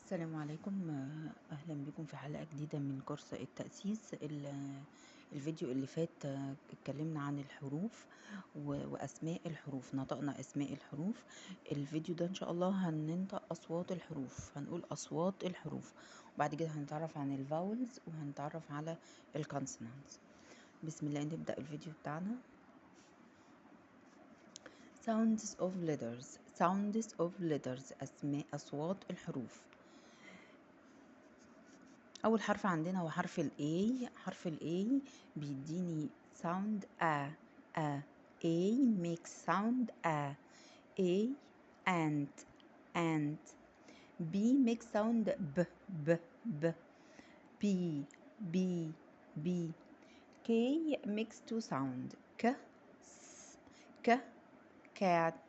السلام عليكم. أهلا بكم في حلقة جديدة من كورس التأسيس. الفيديو اللي فات اتكلمنا عن الحروف وأسماء الحروف، نطقنا أسماء الحروف. الفيديو ده إن شاء الله هننطق أصوات الحروف، هنقول أصوات الحروف، وبعد كده هنتعرف عن الفاولز وهنتعرف على الكونسونانتس. بسم الله نبدأ الفيديو بتاعنا. sounds of letters أصوات الحروف. اول حرف عندنا هو حرف ال A. حرف ال A بيديني sound A makes sound A and B makes sound B B K makes two sound K cat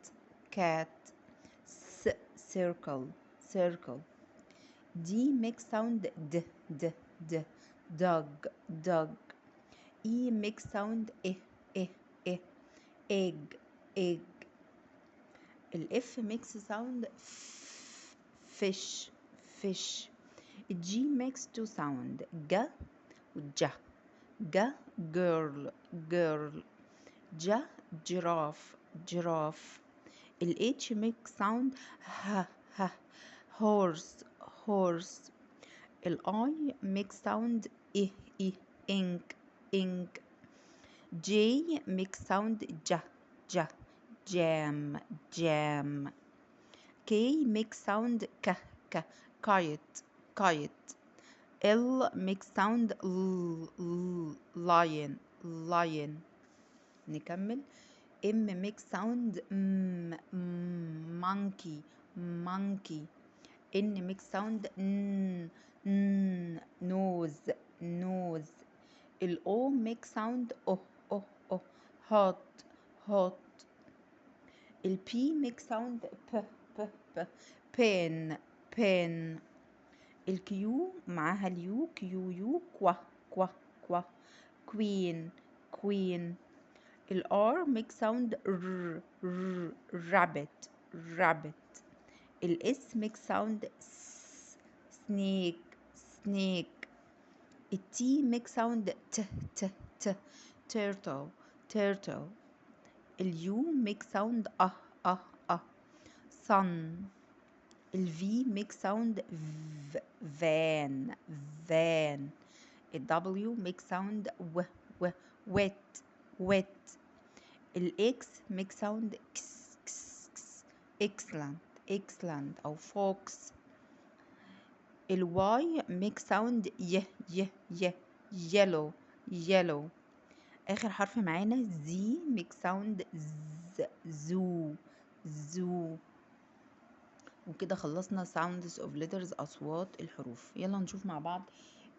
circle D makes sound D dog E makes sound egg ال F makes sound fish G makes two sound G girl J giraffe ال H makes sound horse ال I makes sound ink J makes sound jam K makes sound kite L makes sound lion نكمل M makes sound monkey N makes sound nose ال O makes sound hot ال P makes sound pen ال Q معاها اليو queen ال R makes sound rabbit ال S makes sound snake ال T makes sound turtle ال U makes sound sun ال V makes sound van ال W makes sound wet ال X makes sound excellent أو fox ال Y makes sound yellow آخر حرف معانا Z makes sound zoo وكده خلصنا sounds of letters أصوات الحروف. يلا نشوف مع بعض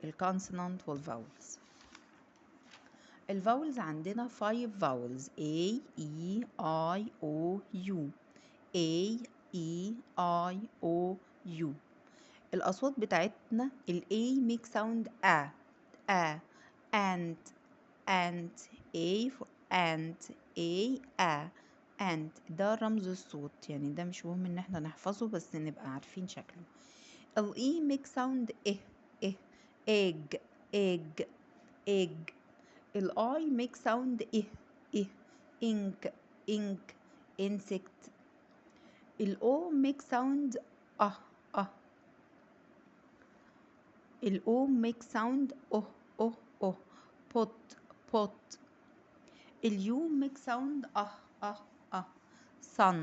الكونسونانت والفاولز. الفاولز عندنا 5 vowels A E I O U الأصوات بتاعتنا ال A make sound and A for and ده رمز الصوت، يعني ده مش مهم ان احنا نحفظه بس نبقى عارفين شكله. ال E make sound egg ال I make sound ink insect ال O make sound ال O make sound pot ال U make sound sun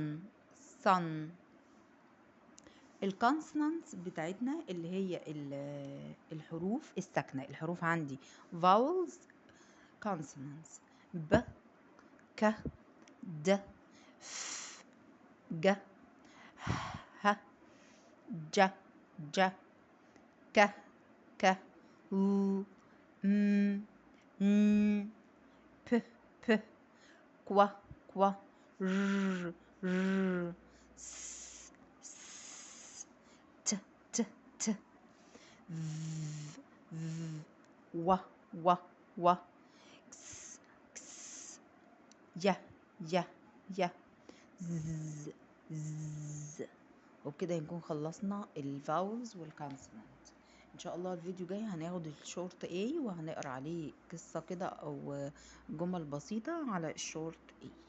الكونسونانتس بتاعتنا اللي هي الحروف الساكنة. الحروف عندي vowels consonants ب ك د ف ج ه ج ك ل م ب ق ر س ت v و كس ي ز وبكده نكون خلصنا الفاولز والكونسونانت. ان شاء الله الفيديو جاي هناخد الشورت A وهنقرا عليه قصة كده او جمل بسيطة على الشورت A.